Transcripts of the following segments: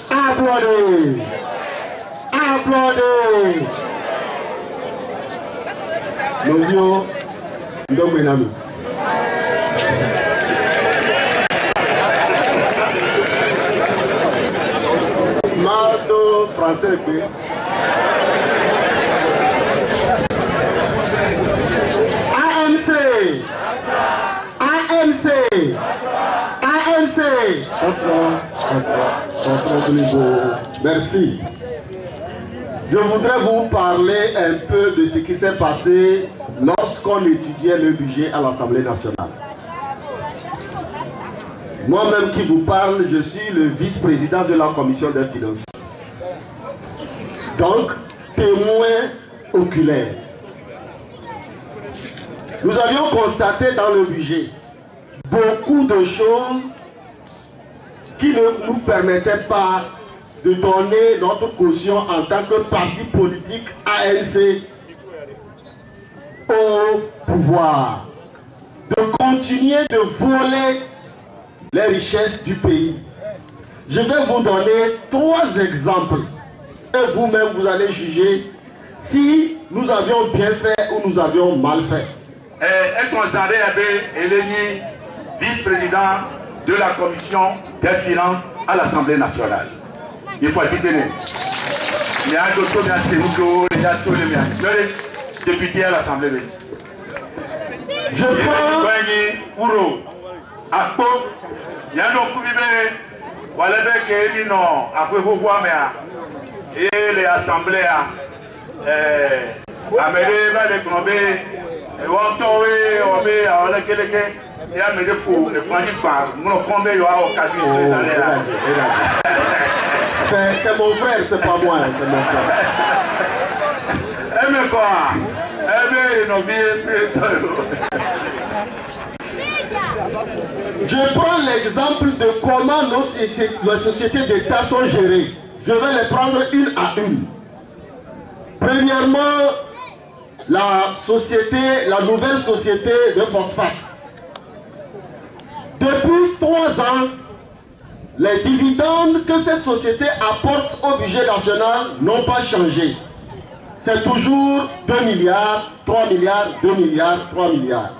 Applaudez! Applaudez! Nous Domenami. Mardo français. AMC! AMC! AMC! Merci. Je voudrais vous parler un peu de ce qui s'est passé lorsqu'on étudiait le budget à l'Assemblée nationale. Moi-même qui vous parle, je suis le vice-président de la commission des finances. Donc, témoin oculaire. Nous avions constaté dans le budget beaucoup de choses qui ne nous permettaient pas de donner notre caution en tant que parti politique ANC au pouvoir, de continuer de voler les richesses du pays. Je vais vous donner 3 exemples et vous-même vous allez juger si nous avions bien fait ou nous avions mal fait. Vice-président de la commission des finances à l'Assemblée nationale. Il faut citer député à l'Assemblée. Je prends et les assemblées c'est mon frère, c'est pas moi, c'est mon frère. Je prends l'exemple de comment les sociétés d'État sont gérées. Je vais les prendre une à une. Premièrement, la nouvelle société de phosphate. Depuis 3 ans, les dividendes que cette société apporte au budget national n'ont pas changé. C'est toujours 2 milliards, 3 milliards, 2 milliards, 3 milliards.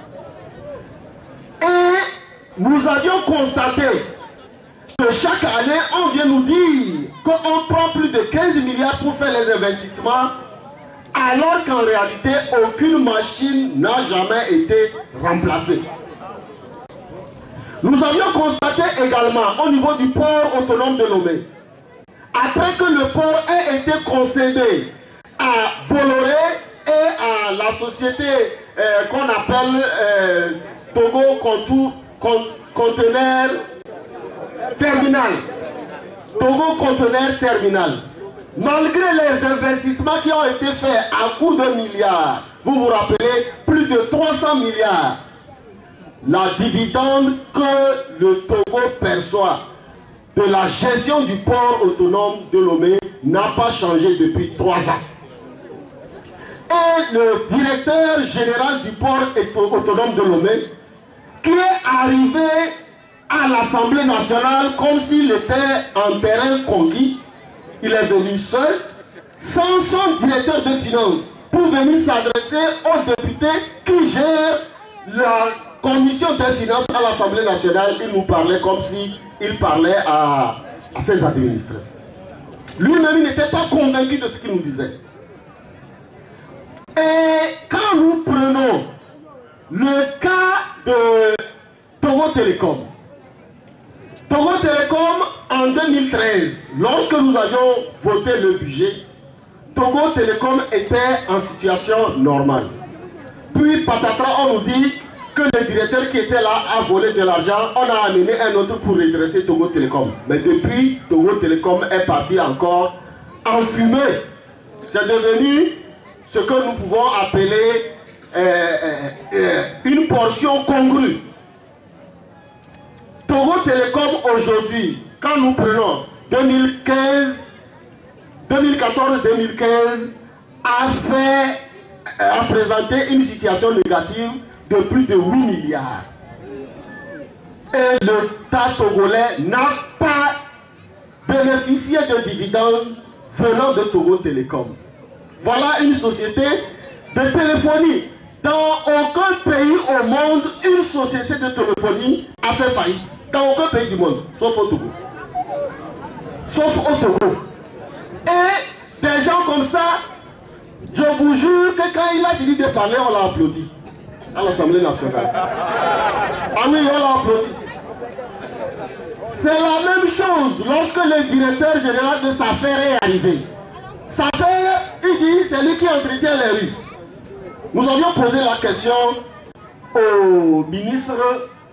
Et nous avions constaté que chaque année, on vient nous dire qu'on prend plus de 15 milliards pour faire les investissements, alors qu'en réalité, aucune machine n'a jamais été remplacée. Nous avions constaté également au niveau du port autonome de Lomé, après que le port ait été concédé à Bolloré et à la société qu'on appelle Togo Conteneur Terminal. Togo Conteneur Terminal. Malgré les investissements qui ont été faits à coût de milliards, vous vous rappelez, plus de 300 milliards, la dividende que le Togo perçoit de la gestion du port autonome de Lomé n'a pas changé depuis 3 ans. Et le directeur général du port autonome de Lomé, qui est arrivé à l'Assemblée nationale comme s'il était en terrain conquis, il est venu seul, sans son directeur de finances, pour venir s'adresser aux députés qui gèrent la commission des finances à l'Assemblée nationale. Il nous parlait comme s'il parlait à ses administrés. Lui-même n'était pas convaincu de ce qu'il nous disait. Et quand nous prenons le cas de Togo Télécom, en 2013, lorsque nous avions voté le budget, Togo Télécom était en situation normale. Puis patatras, on nous dit que le directeur qui était là a volé de l'argent, on a amené un autre pour redresser Togo Télécom. Mais depuis, Togo Télécom est parti encore en fumée. C'est devenu ce que nous pouvons appeler une portion congrue. Togo Télécom aujourd'hui, quand nous prenons 2014-2015, a présenté une situation négative de plus de 8 milliards. Et l'État togolais n'a pas bénéficié de dividendes venant de Togo Télécom. Voilà une société de téléphonie. Dans aucun pays au monde, une société de téléphonie a fait faillite. Dans aucun pays du monde, sauf au Togo. Sauf au Togo. Et des gens comme ça, je vous jure que quand il a fini de parler, on l'a applaudi. À l'Assemblée nationale. Ah oui, on l'a applaudi. C'est la même chose lorsque le directeur général de SAFER est arrivé. SAFER, il dit, c'est lui qui entretient les rues. Nous avions posé la question au ministre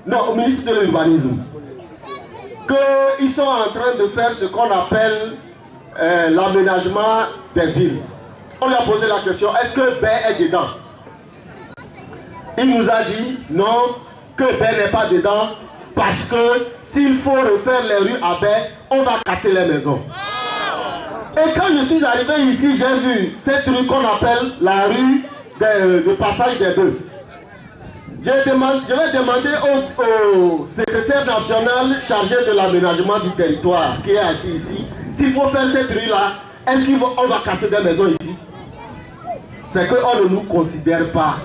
de l'urbanisme, qu'ils sont en train de faire ce qu'on appelle l'aménagement des villes. On lui a posé la question, est-ce que Baie est dedans? Il nous a dit non, que Baie n'est pas dedans, parce que s'il faut refaire les rues à Baie, on va casser les maisons. Et quand je suis arrivé ici, j'ai vu cette rue qu'on appelle la rue de passage des bœufs. Je vais demander au secrétaire national chargé de l'aménagement du territoire qui est assis ici, s'il faut faire cette rue-là, est-ce qu'on va casser des maisons ici? C'est qu'on ne nous considère pas.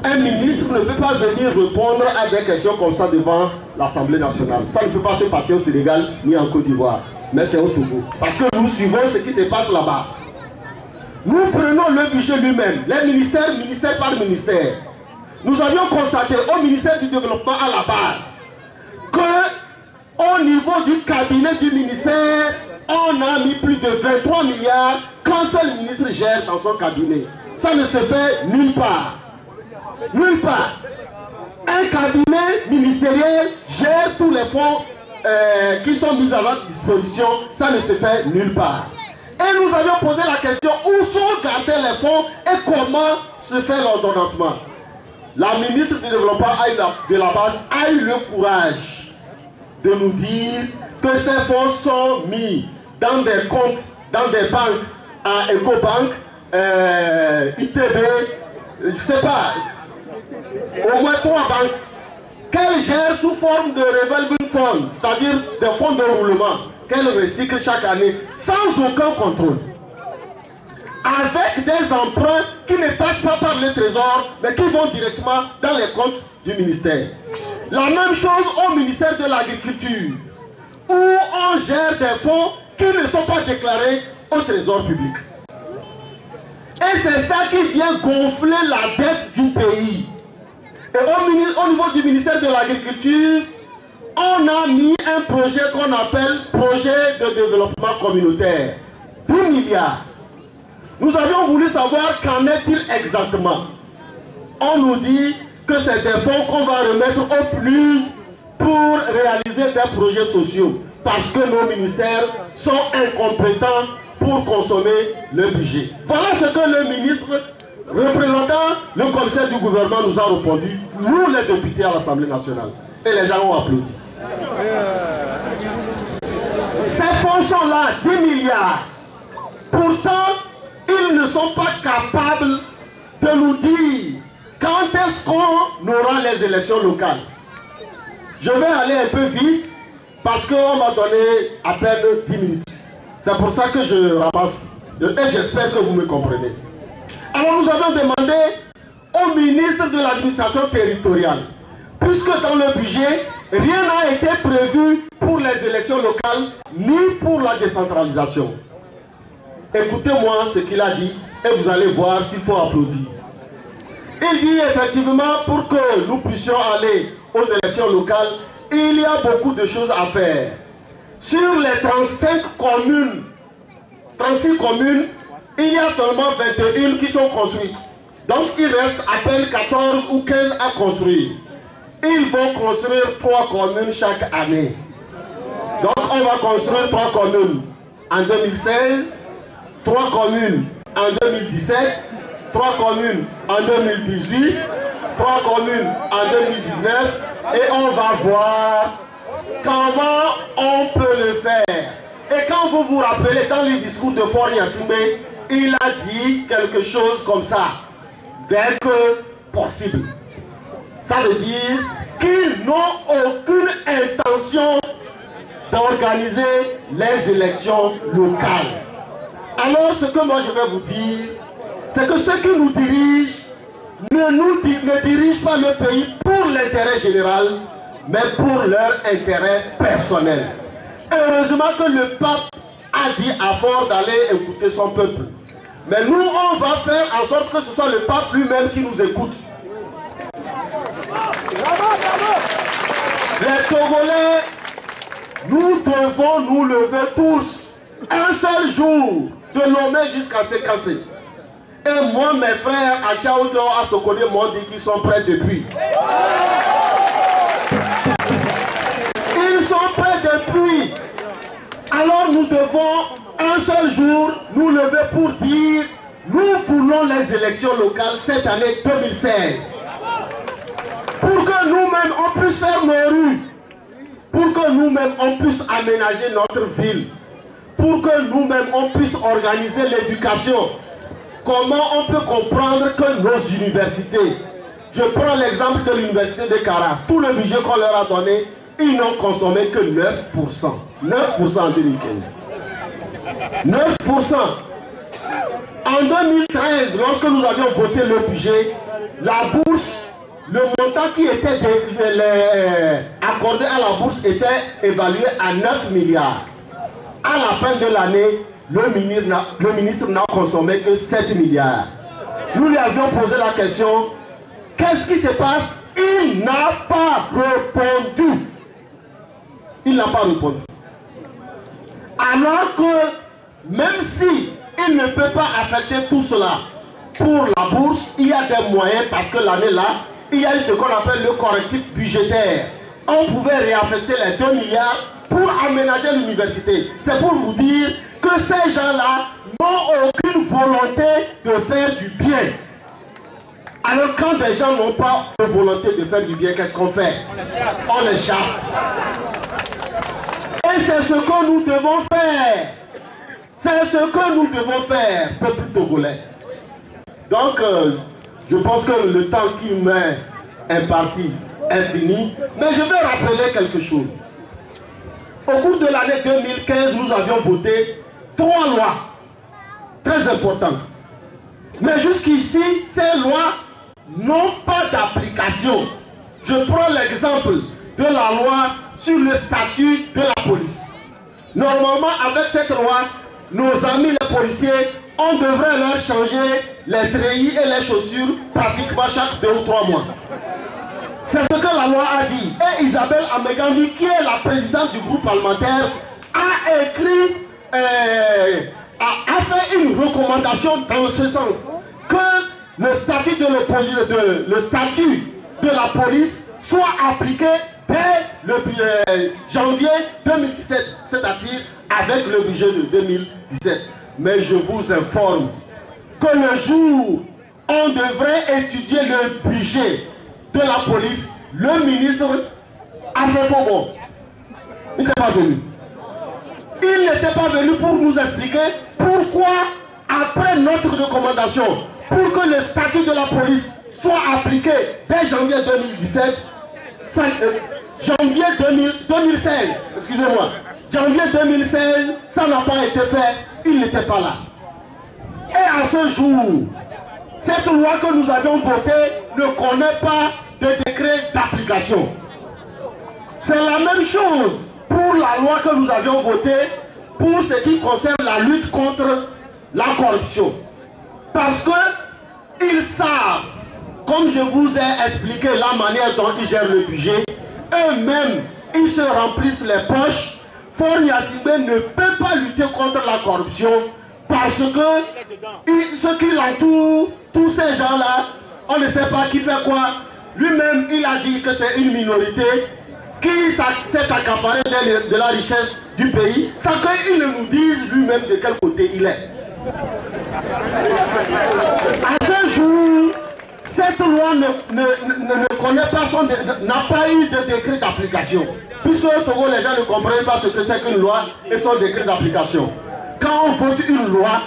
Un ministre ne peut pas venir répondre à des questions comme ça devant l'Assemblée nationale. Ça ne peut pas se passer au Sénégal ni en Côte d'Ivoire, mais c'est au Togo. Parce que nous suivons ce qui se passe là-bas. Nous prenons le budget lui-même, les ministères, ministère par ministère. Nous avions constaté au ministère du Développement à la base que au niveau du cabinet du ministère, on a mis plus de 23 milliards qu'un seul ministre gère dans son cabinet. Ça ne se fait nulle part. Nulle part. Un cabinet ministériel gère tous les fonds qui sont mis à notre disposition. Ça ne se fait nulle part. Et nous avions posé la question, où sont gardés les fonds et comment se fait l'ordonnancement? La ministre du Développement de la base a eu le courage de nous dire que ces fonds sont mis dans des comptes, dans des banques, à Ecobank, ITB, je ne sais pas, au moins 3 banques, qu'elle gère sous forme de revolving funds, c'est-à-dire des fonds de roulement, qu'elle recycle chaque année, sans aucun contrôle. Avec des emprunts qui ne passent pas par le trésor, mais qui vont directement dans les comptes du ministère. La même chose au ministère de l'Agriculture, où on gère des fonds qui ne sont pas déclarés au trésor public. Et c'est ça qui vient gonfler la dette du pays. Et au niveau du ministère de l'Agriculture, on a mis un projet qu'on appelle projet de développement communautaire. 10 milliards. Nous avions voulu savoir qu'en est-il exactement. On nous dit que c'est des fonds qu'on va remettre au PNUD pour réaliser des projets sociaux. Parce que nos ministères sont incompétents pour consommer le budget. Voilà ce que le ministre représentant le commissaire du gouvernement nous a répondu, nous les députés à l'Assemblée nationale. Et les gens ont applaudi. Ces fonds sont là, 10 milliards. Pourtant, ils ne sont pas capables de nous dire quand est-ce qu'on aura les élections locales. Je vais aller un peu vite parce qu'on m'a donné à peine 10 minutes. C'est pour ça que je ramasse. Et j'espère que vous me comprenez. Alors nous avons demandé au ministre de l'administration territoriale, puisque dans le budget, rien n'a été prévu pour les élections locales, ni pour la décentralisation. Écoutez-moi ce qu'il a dit et vous allez voir s'il faut applaudir. Il dit effectivement pour que nous puissions aller aux élections locales, il y a beaucoup de choses à faire. Sur les 36 communes, il y a seulement 21 qui sont construites. Donc il reste à peine 14 ou 15 à construire. Ils vont construire 3 communes chaque année. Donc on va construire 3 communes en 2016, 3 communes en 2017, 3 communes en 2018, 3 communes en 2019 et on va voir comment on peut le faire. Et quand vous vous rappelez, dans les discours de Faure Gnassingbé, il a dit quelque chose comme ça, dès que possible. Ça veut dire qu'ils n'ont aucune intention d'organiser les élections locales. Alors ce que moi je vais vous dire, c'est que ceux qui nous dirigent ne dirigent pas le pays pour l'intérêt général, mais pour leur intérêt personnel. Heureusement que le pape a dit à Faure d'aller écouter son peuple. Mais nous, on va faire en sorte que ce soit le pape lui-même qui nous écoute. Les Togolais, nous devons nous lever tous un seul jour de Lomé jusqu'à Sékassé. Et moi, mes frères à Tchaoudo, à Sokodé m'ont dit qu'ils sont prêts depuis. Ils sont prêts depuis. Alors nous devons un seul jour nous lever pour dire nous voulons les élections locales cette année 2016. Pour que nous-mêmes on puisse faire nos rues. Pour que nous-mêmes on puisse aménager notre ville. Pour que nous-mêmes on puisse organiser l'éducation. Comment on peut comprendre que nos universités, je prends l'exemple de l'université de Kara, tout le budget qu'on leur a donné, ils n'ont consommé que 9%. 9% en 2015. 9%. En 2013, lorsque nous avions voté le budget, la bourse, le montant qui était accordé à la bourse était évalué à 9 milliards. À la fin de l'année, le ministre n'a consommé que 7 milliards. Nous lui avions posé la question, qu'est-ce qui se passe? Il n'a pas répondu. Il n'a pas répondu. Alors que même si il ne peut pas affecter tout cela pour la bourse, il y a des moyens parce que l'année là, il y a eu ce qu'on appelle le correctif budgétaire. On pouvait réaffecter les 2 milliards pour aménager l'université. C'est pour vous dire que ces gens-là n'ont aucune volonté de faire du bien. Alors quand des gens n'ont pas de volonté de faire du bien, qu'est-ce qu'on fait? On les chasse. Et c'est ce que nous devons faire. C'est ce que nous devons faire, peuple togolais. Donc, je pense que le temps qui m'est imparti est fini. Mais je vais rappeler quelque chose. Au cours de l'année 2015, nous avions voté 3 lois très importantes. Mais jusqu'ici, ces lois n'ont pas d'application. Je prends l'exemple de la loi sur le statut de la police. Normalement, avec cette loi, nos amis les policiers, on devrait leur changer les treillis et les chaussures pratiquement chaque 2 ou 3 mois. C'est ce que la loi a dit. Et Isabelle Amegangi, qui est la présidente du groupe parlementaire, a écrit, a fait une recommandation dans ce sens. Que le statut de la police soit appliqué dès le janvier 2017, c'est-à-dire avec le budget de 2017. Mais je vous informe que le jour où on devrait étudier le budget de la police, le ministre a fait faux bon. Il n'était pas venu. Il n'était pas venu pour nous expliquer pourquoi, après notre recommandation, pour que le statut de la police soit appliqué dès janvier 2017, janvier 2016, excusez-moi, janvier 2016, ça n'a pas été fait, il n'était pas là. Et à ce jour, cette loi que nous avions votée ne connaît pas de décret d'application. C'est la même chose pour la loi que nous avions votée pour ce qui concerne la lutte contre la corruption. Parce qu'ils savent, comme je vous ai expliqué la manière dont ils gèrent le budget, eux-mêmes, ils se remplissent les poches. Faure Gnassingbé ne peut pas lutter contre la corruption Parce que ceux qui l'entourent, tous ces gens-là, on ne sait pas qui fait quoi. Lui-même, il a dit que c'est une minorité qui s'est accaparée de la richesse du pays, sans qu'il ne nous dise lui-même de quel côté il est. À ce jour, cette loi ne connaît pas n'a pas eu de décret d'application. Puisque au Togo, les gens ne comprennent pas ce que c'est qu'une loi et son décret d'application. Quand on vote une loi,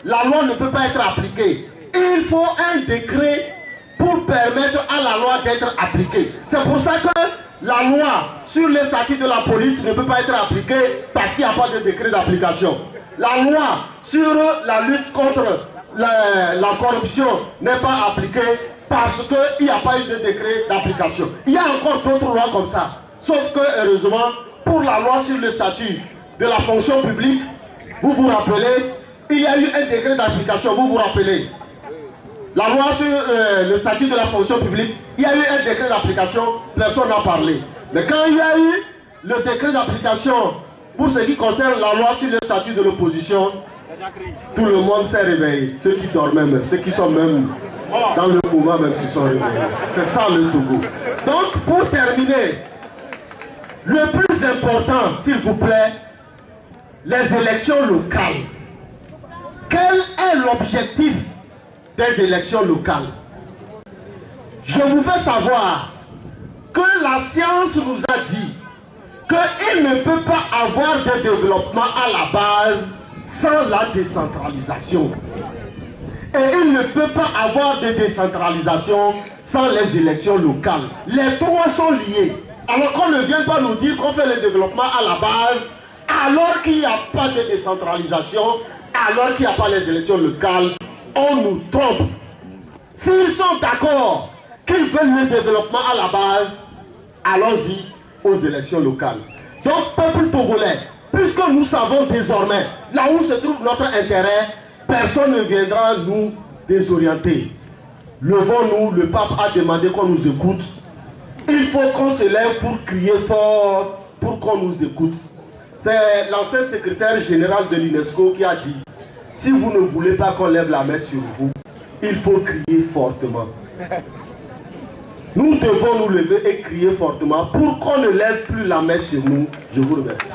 la loi ne peut pas être appliquée. Il faut un décret pour permettre à la loi d'être appliquée. C'est pour ça que la loi sur les statuts de la police ne peut pas être appliquée parce qu'il n'y a pas de décret d'application. La loi sur la lutte contre la corruption n'est pas appliquée parce qu'il n'y a pas eu de décret d'application. Il y a encore d'autres lois comme ça. Sauf que, heureusement, pour la loi sur le statut de la fonction publique, vous vous rappelez, il y a eu un décret d'application, vous vous rappelez. La loi sur le statut de la fonction publique, il y a eu un décret d'application, personne n'a parlé. Mais quand il y a eu le décret d'application pour ce qui concerne la loi sur le statut de l'opposition, tout le monde s'est réveillé. Ceux qui dormaient même, ceux qui sont même dans le mouvement même se sont réveillés. C'est ça le Togo. Donc pour terminer, le plus important, s'il vous plaît, les élections locales. Quel est l'objectif des élections locales? Je vous fais savoir que la science nous a dit qu'il ne peut pas avoir de développement à la base sans la décentralisation. Et il ne peut pas avoir de décentralisation sans les élections locales. Les trois sont liés. Alors qu'on ne vient pas nous dire qu'on fait le développement à la base, alors qu'il n'y a pas de décentralisation, alors qu'il n'y a pas les élections locales, on nous trompe. S'ils sont d'accord qu'ils veulent le développement à la base, allons-y aux élections locales. Donc, peuple togolais, puisque nous savons désormais là où se trouve notre intérêt, personne ne viendra nous désorienter. Levons-nous, le pape a demandé qu'on nous écoute. Il faut qu'on se lève pour crier fort, pour qu'on nous écoute. C'est l'ancien secrétaire général de l'UNESCO qui a dit: si vous ne voulez pas qu'on lève la main sur vous, il faut crier fortement. Nous devons nous lever et crier fortement pour qu'on ne lève plus la main sur nous. Je vous remercie.